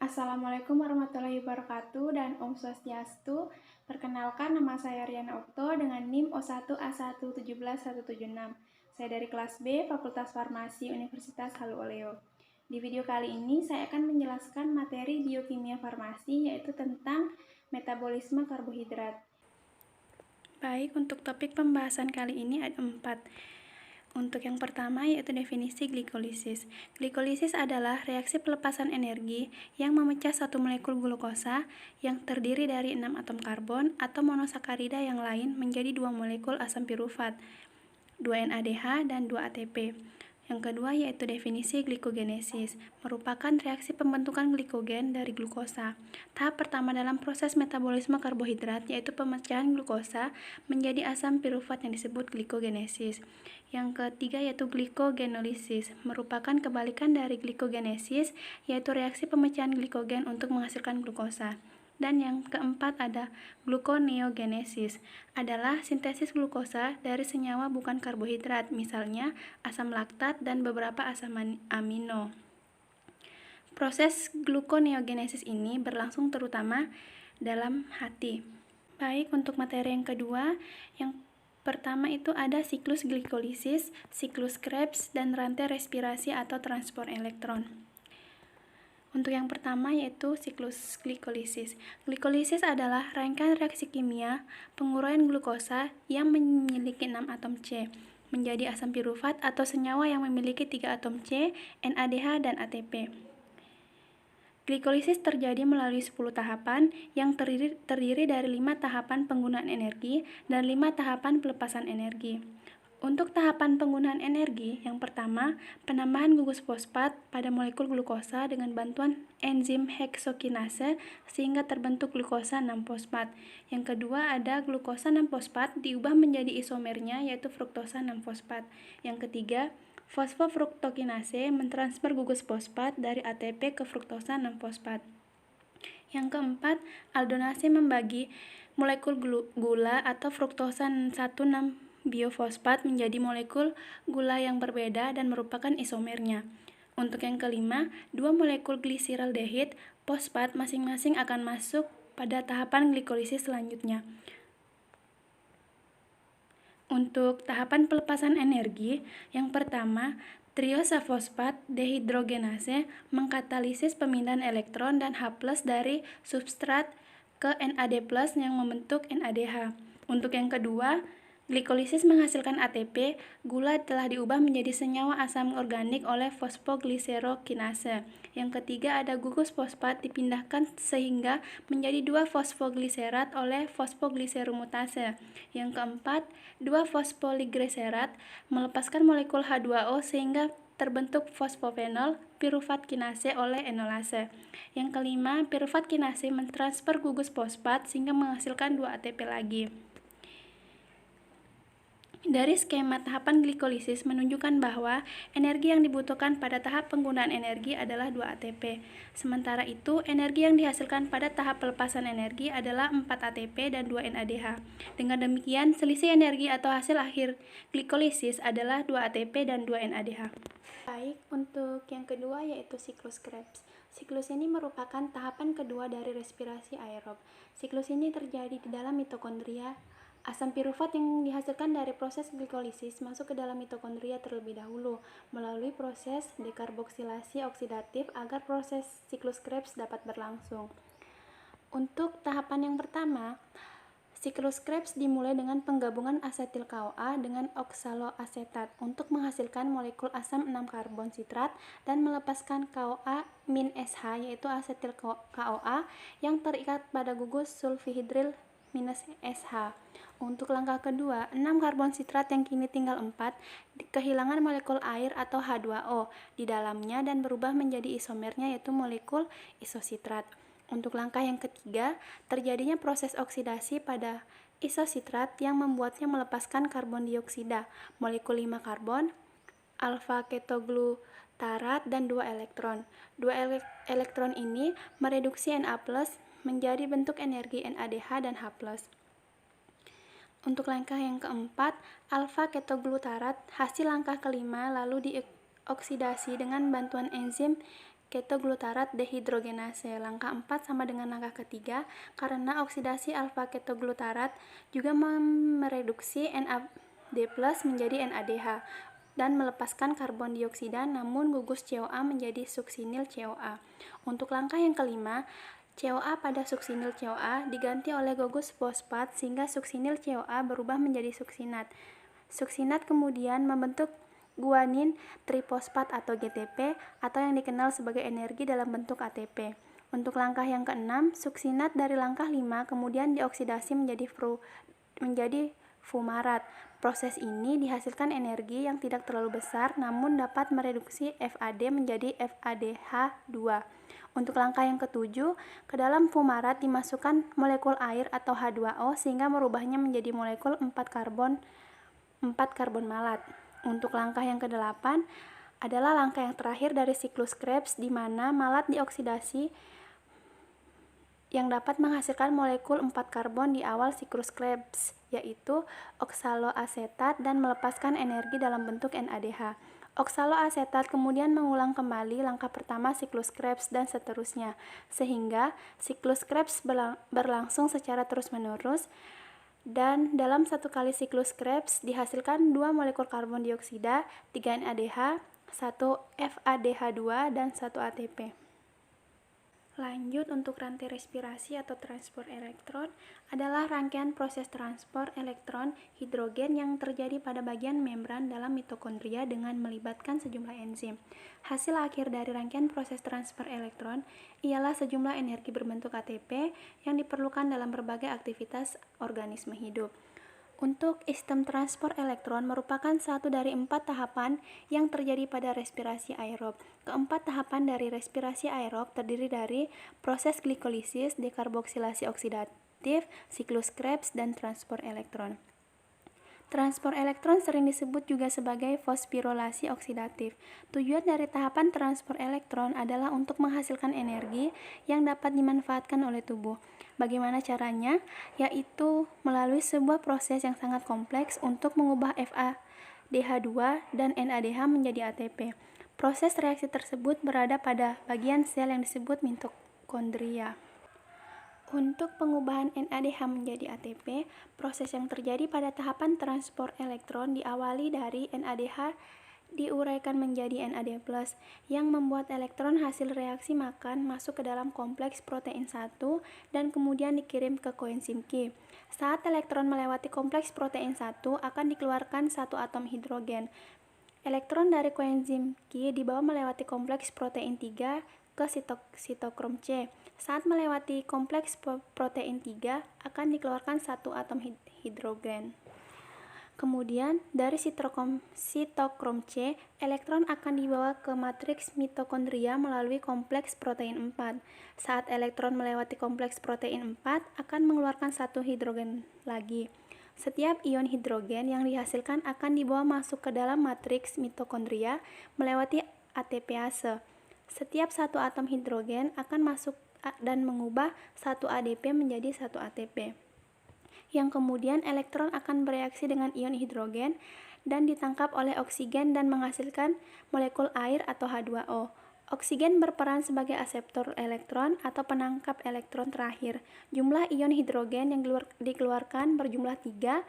Assalamualaikum warahmatullahi wabarakatuh dan Om Swastiastu. Perkenalkan, nama saya Riana Okto dengan NIM O1A1171176. Saya dari kelas B, Fakultas Farmasi Universitas Halu Oleo. Di video kali ini saya akan menjelaskan materi biokimia farmasi, yaitu tentang metabolisme karbohidrat. Baik, untuk topik pembahasan kali ini ada 4. Untuk yang pertama yaitu definisi glikolisis. Glikolisis adalah reaksi pelepasan energi yang memecah satu molekul glukosa yang terdiri dari 6 atom karbon atau monosakarida yang lain menjadi 2 molekul asam pirufat, 2 NADH dan 2 ATP. Yang kedua yaitu definisi glikogenesis, merupakan reaksi pembentukan glikogen dari glukosa. Tahap pertama dalam proses metabolisme karbohidrat yaitu pemecahan glukosa menjadi asam pirufat yang disebut glikogenesis. Yang ketiga yaitu glikogenolysis, merupakan kebalikan dari glikogenesis yaitu reaksi pemecahan glikogen untuk menghasilkan glukosa. Dan yang keempat ada gluconeogenesis, adalah sintesis glukosa dari senyawa bukan karbohidrat, misalnya asam laktat dan beberapa asam amino. Proses gluconeogenesis ini berlangsung terutama dalam hati. Baik, untuk materi yang kedua, yang pertama itu ada siklus glikolisis, siklus Krebs, dan rantai respirasi atau transport elektron. Untuk yang pertama yaitu siklus glikolisis. Glikolisis adalah rangkaian reaksi kimia penguraian glukosa yang memiliki 6 atom C menjadi asam pirufat atau senyawa yang memiliki 3 atom C, NADH, dan ATP. Glikolisis terjadi melalui 10 tahapan yang terdiri dari 5 tahapan penggunaan energi dan 5 tahapan pelepasan energi. Untuk tahapan penggunaan energi, yang pertama, penambahan gugus fosfat pada molekul glukosa dengan bantuan enzim heksokinase sehingga terbentuk glukosa 6-fosfat. Yang kedua, ada glukosa 6-fosfat diubah menjadi isomernya yaitu fruktosa 6-fosfat. Yang ketiga, fosfofruktokinase mentransfer gugus fosfat dari ATP ke fruktosa 6-fosfat. Yang keempat, aldonase membagi molekul gula atau fruktosa 1,6 biofosfat menjadi molekul gula yang berbeda dan merupakan isomernya. Untuk yang kelima, 2 molekul glisiraldehid fosfat masing-masing akan masuk pada tahapan glikolisis selanjutnya. Untuk tahapan pelepasan energi, yang pertama, triosafosfat dehidrogenase mengkatalisis pemindahan elektron dan H+ dari substrat ke NAD+ yang membentuk NADH. Untuk yang kedua, glikolisis menghasilkan ATP, gula telah diubah menjadi senyawa asam organik oleh fosfogliserokinase. Yang ketiga ada gugus fosfat dipindahkan sehingga menjadi 2 fosfogliserat oleh fosfogliserumutase. Yang keempat, 2 fosfoliglycerat melepaskan molekul H2O sehingga terbentuk fosfofenol pirufat kinase oleh enolase. Yang kelima, pirufat kinase mentransfer gugus fosfat sehingga menghasilkan 2 ATP lagi. Dari skema tahapan glikolisis menunjukkan bahwa energi yang dibutuhkan pada tahap penggunaan energi adalah 2 ATP. Sementara itu, energi yang dihasilkan pada tahap pelepasan energi adalah 4 ATP dan 2 NADH. Dengan demikian, selisih energi atau hasil akhir glikolisis adalah 2 ATP dan 2 NADH. Baik, untuk yang kedua yaitu siklus Krebs. Siklus ini merupakan tahapan kedua dari respirasi aerob. Siklus ini terjadi di dalam mitokondria. Asam pirufat yang dihasilkan dari proses glikolisis masuk ke dalam mitokondria terlebih dahulu melalui proses dekarboksilasi oksidatif agar proses siklus Krebs dapat berlangsung. Untuk tahapan yang pertama, siklus Krebs dimulai dengan penggabungan asetil CoA dengan oksaloasetat untuk menghasilkan molekul asam 6 karbon sitrat dan melepaskan CoA-SH yaitu asetil CoA yang terikat pada gugus sulfihidril -SH. Untuk langkah kedua, 6 karbon sitrat yang kini tinggal 4 kehilangan molekul air atau H2O di dalamnya dan berubah menjadi isomernya yaitu molekul isositrat. Untuk langkah yang ketiga, terjadinya proses oksidasi pada isositrat yang membuatnya melepaskan karbon dioksida, molekul 5 karbon, alfa ketoglutarat dan 2 elektron. 2 elektron ini mereduksi Na+ menjadi bentuk energi NADH dan H+. Untuk langkah yang keempat, alfa ketoglutarat hasil langkah kelima lalu dioksidasi dengan bantuan enzim ketoglutarat dehidrogenase. Langkah 4 sama dengan langkah ketiga karena oksidasi alfa ketoglutarat juga mereduksi NAD+ menjadi NADH dan melepaskan karbon dioksida, namun gugus CoA menjadi suksinil CoA. Untuk langkah yang kelima, CoA pada suksinil CoA diganti oleh gugus fosfat sehingga suksinil CoA berubah menjadi suksinat. Suksinat kemudian membentuk guanin trifosfat atau GTP atau yang dikenal sebagai energi dalam bentuk ATP. Untuk langkah yang keenam, suksinat dari langkah 5 kemudian dioksidasi menjadi fumarat. Proses ini dihasilkan energi yang tidak terlalu besar namun dapat mereduksi FAD menjadi FADH2. Untuk langkah yang ketujuh, ke dalam fumarat dimasukkan molekul air atau H2O sehingga merubahnya menjadi molekul 4 karbon malat. Untuk langkah yang ke-8 adalah langkah yang terakhir dari siklus Krebs di mana malat dioksidasi yang dapat menghasilkan molekul 4 karbon di awal siklus Krebs, yaitu oksaloasetat dan melepaskan energi dalam bentuk NADH. Oksaloasetat kemudian mengulang kembali langkah pertama siklus Krebs dan seterusnya, sehingga siklus Krebs berlangsung secara terus-menerus. Dan dalam satu kali siklus Krebs dihasilkan 2 molekul karbon dioksida, 3 NADH, 1 FADH2, dan 1 ATP. Lanjut, untuk rantai respirasi atau transport elektron adalah rangkaian proses transport elektron hidrogen yang terjadi pada bagian membran dalam mitokondria dengan melibatkan sejumlah enzim. Hasil akhir dari rangkaian proses transfer elektron ialah sejumlah energi berbentuk ATP yang diperlukan dalam berbagai aktivitas organisme hidup. Untuk sistem transport elektron merupakan satu dari 4 tahapan yang terjadi pada respirasi aerob. Keempat tahapan dari respirasi aerob terdiri dari proses glikolisis, dekarboksilasi oksidatif, siklus Krebs, dan transport elektron. Transport elektron sering disebut juga sebagai fosforilasi oksidatif. Tujuan dari tahapan transport elektron adalah untuk menghasilkan energi yang dapat dimanfaatkan oleh tubuh. Bagaimana caranya? Yaitu melalui sebuah proses yang sangat kompleks untuk mengubah FADH2 dan NADH menjadi ATP. Proses reaksi tersebut berada pada bagian sel yang disebut mitokondria. Untuk pengubahan NADH menjadi ATP, proses yang terjadi pada tahapan transport elektron diawali dari NADH diuraikan menjadi NAD+, yang membuat elektron hasil reaksi makan masuk ke dalam kompleks protein 1 dan kemudian dikirim ke koenzim Q. Saat elektron melewati kompleks protein 1, akan dikeluarkan satu atom hidrogen. Elektron dari koenzim Q dibawa melewati kompleks protein 3 ke sitokrom C. Saat melewati kompleks protein 3, akan dikeluarkan satu atom hidrogen. Kemudian, dari sitokrom C, elektron akan dibawa ke matriks mitokondria melalui kompleks protein 4. Saat elektron melewati kompleks protein 4, akan mengeluarkan satu hidrogen lagi. Setiap ion hidrogen yang dihasilkan akan dibawa masuk ke dalam matriks mitokondria melewati ATPase. Setiap satu atom hidrogen akan masuk dan mengubah satu ADP menjadi satu ATP, yang kemudian elektron akan bereaksi dengan ion hidrogen dan ditangkap oleh oksigen dan menghasilkan molekul air atau H2O. Oksigen berperan sebagai aseptor elektron atau penangkap elektron terakhir. Jumlah ion hidrogen yang dikeluarkan berjumlah 3,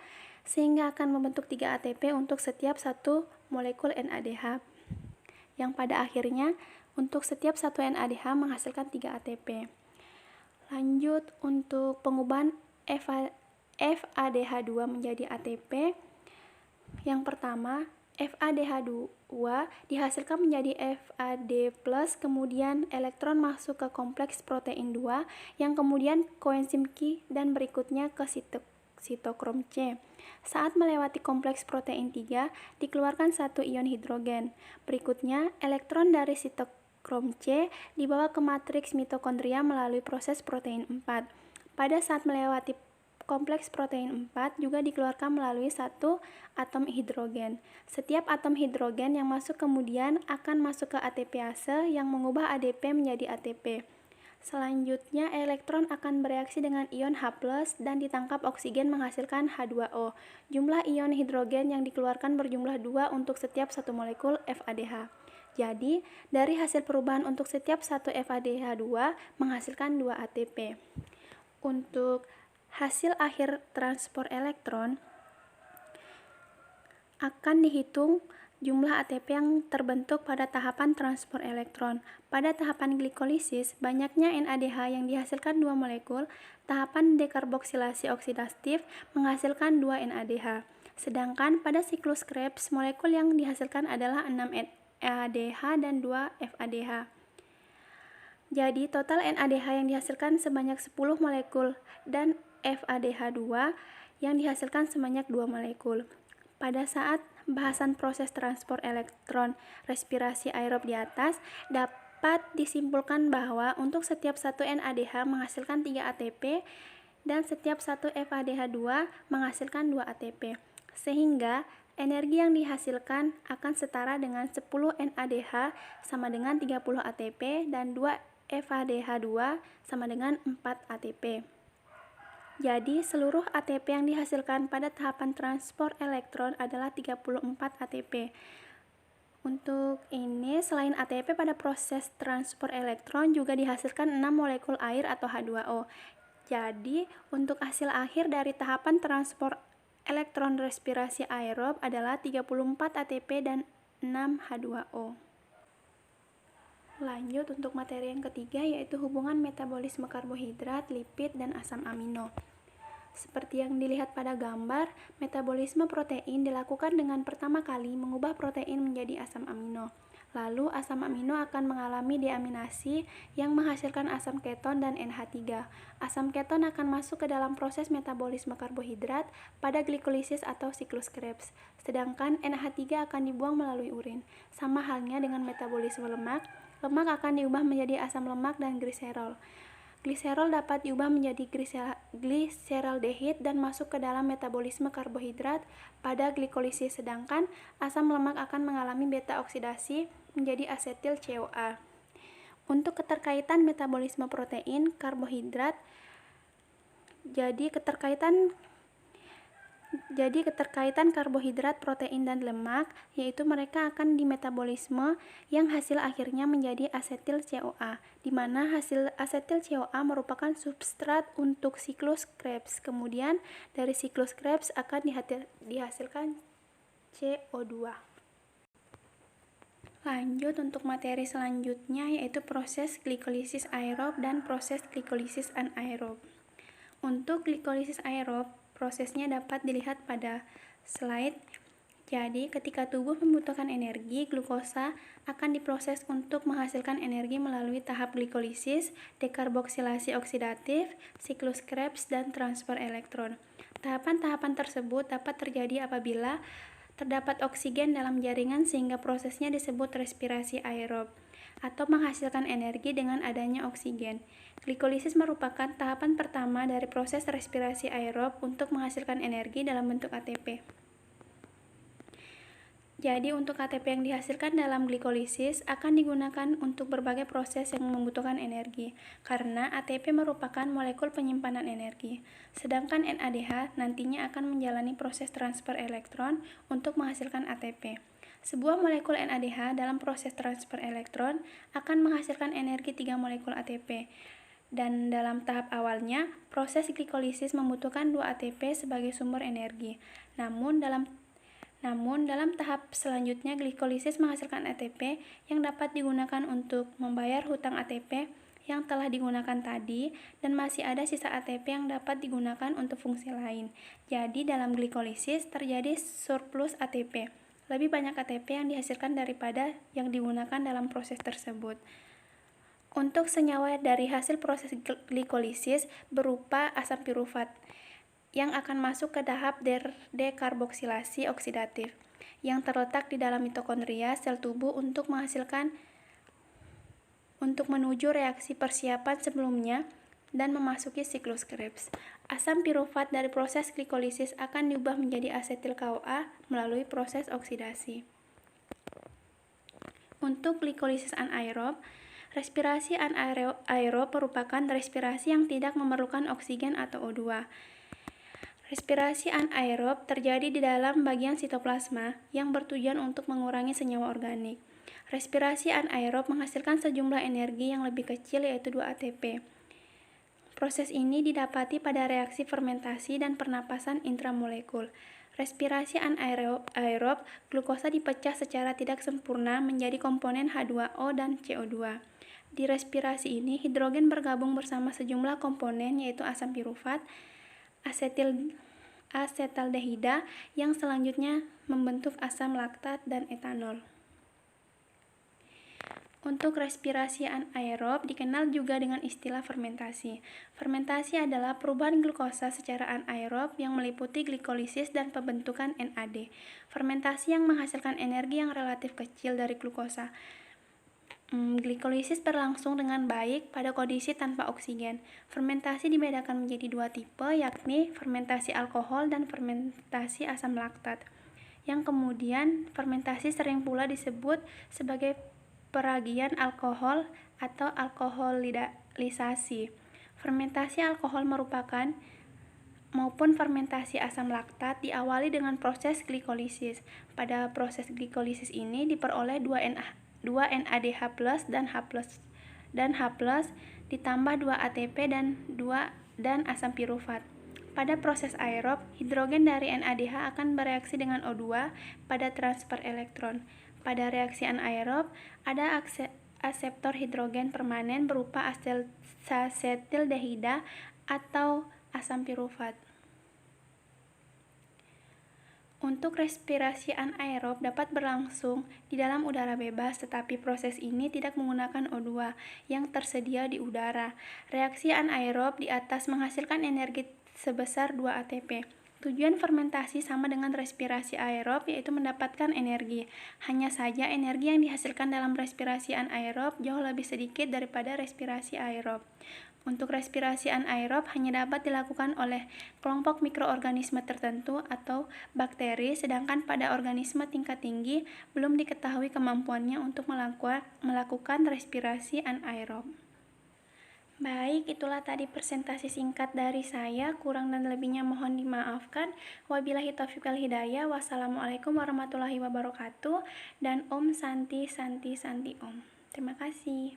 sehingga akan membentuk 3 ATP untuk setiap satu molekul NADH, yang pada akhirnya untuk setiap satu NADH menghasilkan 3 ATP. Lanjut, untuk pengubahan FADH2 menjadi ATP, yang pertama, FADH2 dihasilkan menjadi FAD+, kemudian elektron masuk ke kompleks protein 2, yang kemudian koenzim Q dan berikutnya ke sitokrom C. Saat melewati kompleks protein 3, dikeluarkan satu ion hidrogen. Berikutnya, elektron dari sitokrom C dibawa ke matriks mitokondria melalui proses protein 4. Pada saat melewati kompleks protein 4 juga dikeluarkan melalui satu atom hidrogen. Setiap atom hidrogen yang masuk kemudian akan masuk ke ATPase yang mengubah ADP menjadi ATP. Selanjutnya, elektron akan bereaksi dengan ion H+ dan ditangkap oksigen menghasilkan H2O. Jumlah ion hidrogen yang dikeluarkan berjumlah 2 untuk setiap satu molekul FADH. Jadi, dari hasil perubahan untuk setiap satu FADH2 menghasilkan 2 ATP. Untuk hasil akhir transport elektron akan dihitung jumlah ATP yang terbentuk pada tahapan transport elektron. Pada tahapan glikolisis, banyaknya NADH yang dihasilkan 2 molekul. Tahapan dekarboksilasi oksidatif menghasilkan 2 NADH. Sedangkan pada siklus Krebs, molekul yang dihasilkan adalah 6 NADH dan 2 FADH. Jadi, total NADH yang dihasilkan sebanyak 10 molekul dan FADH2 yang dihasilkan sebanyak 2 molekul. Pada saat bahasan proses transport elektron respirasi aerob di atas, dapat disimpulkan bahwa untuk setiap satu NADH menghasilkan 3 ATP dan setiap satu FADH2 menghasilkan 2 ATP. Sehingga energi yang dihasilkan akan setara dengan 10 NADH sama dengan 30 ATP dan 2 FADH2 sama dengan 4 ATP. Jadi, seluruh ATP yang dihasilkan pada tahapan transport elektron adalah 34 ATP. Untuk ini, selain ATP pada proses transport elektron juga dihasilkan 6 molekul air atau H2O. Jadi, untuk hasil akhir dari tahapan transport elektron respirasi aerob adalah 34 ATP dan 6 H2O. Lanjut untuk materi yang ketiga, yaitu hubungan metabolisme karbohidrat, lipid, dan asam amino. Seperti yang dilihat pada gambar, metabolisme protein dilakukan dengan pertama kali mengubah protein menjadi asam amino. Lalu asam amino akan mengalami deaminasi yang menghasilkan asam keton dan NH3. Asam keton akan masuk ke dalam proses metabolisme karbohidrat pada glikolisis atau siklus Krebs. Sedangkan NH3 akan dibuang melalui urin. Sama halnya dengan metabolisme lemak, lemak akan diubah menjadi asam lemak dan gliserol. Gliserol dapat diubah menjadi gliseraldehid dan masuk ke dalam metabolisme karbohidrat pada glikolisis, sedangkan asam lemak akan mengalami beta oksidasi menjadi asetil CoA. Untuk keterkaitan metabolisme protein, karbohidrat, jadi keterkaitan karbohidrat, protein, dan lemak, yaitu mereka akan dimetabolisme yang hasil akhirnya menjadi asetil CoA, di mana hasil asetil CoA merupakan substrat untuk siklus Krebs. Kemudian dari siklus Krebs akan dihasilkan CO2. Lanjut untuk materi selanjutnya, yaitu proses glikolisis aerob dan proses glikolisis anaerob. Untuk glikolisis aerob, prosesnya dapat dilihat pada slide. Jadi, ketika tubuh membutuhkan energi, glukosa akan diproses untuk menghasilkan energi melalui tahap glikolisis, dekarboksilasi oksidatif, siklus Krebs, dan transfer elektron. Tahapan-tahapan tersebut dapat terjadi apabila terdapat oksigen dalam jaringan sehingga prosesnya disebut respirasi aerob atau menghasilkan energi dengan adanya oksigen. Glikolisis merupakan tahapan pertama dari proses respirasi aerob untuk menghasilkan energi dalam bentuk ATP. Jadi, untuk ATP yang dihasilkan dalam glikolisis akan digunakan untuk berbagai proses yang membutuhkan energi, karena ATP merupakan molekul penyimpanan energi. Sedangkan NADH nantinya akan menjalani proses transfer elektron untuk menghasilkan ATP. Sebuah molekul NADH dalam proses transfer elektron akan menghasilkan energi 3 molekul ATP. Dan dalam tahap awalnya, proses glikolisis membutuhkan 2 ATP sebagai sumber energi. Namun dalam tahap selanjutnya, glikolisis menghasilkan ATP yang dapat digunakan untuk membayar hutang ATP yang telah digunakan tadi, dan masih ada sisa ATP yang dapat digunakan untuk fungsi lain. Jadi, dalam glikolisis terjadi surplus ATP. Lebih banyak ATP yang dihasilkan daripada yang digunakan dalam proses tersebut. Untuk senyawa dari hasil proses glikolisis berupa asam pirufat yang akan masuk ke tahap dekarboksilasi oksidatif yang terletak di dalam mitokondria sel tubuh untuk menuju reaksi persiapan sebelumnya dan memasuki siklus Krebs. Asam pirufat dari proses glikolisis akan diubah menjadi asetil CoA melalui proses oksidasi. Untuk glikolisis anaerob, respirasi anaerob merupakan respirasi yang tidak memerlukan oksigen atau O2. Respirasi anaerob terjadi di dalam bagian sitoplasma yang bertujuan untuk mengurangi senyawa organik. Respirasi anaerob menghasilkan sejumlah energi yang lebih kecil yaitu 2 ATP. Proses ini didapati pada reaksi fermentasi dan pernapasan intramolekul. Respirasi anaerob, glukosa dipecah secara tidak sempurna menjadi komponen H2O dan CO2. Di respirasi ini, hidrogen bergabung bersama sejumlah komponen yaitu asam pirufat, asetaldehida yang selanjutnya membentuk asam laktat dan etanol. Untuk respirasi anaerob dikenal juga dengan istilah fermentasi. Fermentasi adalah perubahan glukosa secara anaerob yang meliputi glikolisis dan pembentukan NAD. Fermentasi yang menghasilkan energi yang relatif kecil dari glukosa. Glikolisis berlangsung dengan baik pada kondisi tanpa oksigen. Fermentasi dibedakan menjadi 2 tipe, yakni fermentasi alkohol dan fermentasi asam laktat. Yang kemudian fermentasi sering pula disebut sebagai peragian alkohol atau alkoholisasi. Fermentasi alkohol maupun fermentasi asam laktat diawali dengan proses glikolisis. Pada proses glikolisis ini diperoleh 2 NADH+ dan H+ ditambah 2 ATP dan asam pirufat. Pada proses aerob, hidrogen dari NADH akan bereaksi dengan O2 pada transfer elektron. Pada reaksi anaerob, ada aseptor hidrogen permanen berupa asetildehida atau asam pirufat. Untuk respirasi anaerob dapat berlangsung di dalam udara bebas, tetapi proses ini tidak menggunakan O2 yang tersedia di udara. Reaksi anaerob di atas menghasilkan energi sebesar 2 ATP. Tujuan fermentasi sama dengan respirasi aerob, yaitu mendapatkan energi. Hanya saja energi yang dihasilkan dalam respirasi anaerob jauh lebih sedikit daripada respirasi aerob. Untuk respirasi anaerob hanya dapat dilakukan oleh kelompok mikroorganisme tertentu atau bakteri, sedangkan pada organisme tingkat tinggi belum diketahui kemampuannya untuk melakukan respirasi anaerob. Baik, itulah tadi presentasi singkat dari saya. Kurang dan lebihnya mohon dimaafkan. Wabillahi taufiq wal hidayah. Wassalamualaikum warahmatullahi wabarakatuh. Dan Om Santi Santi Santi Om. Terima kasih.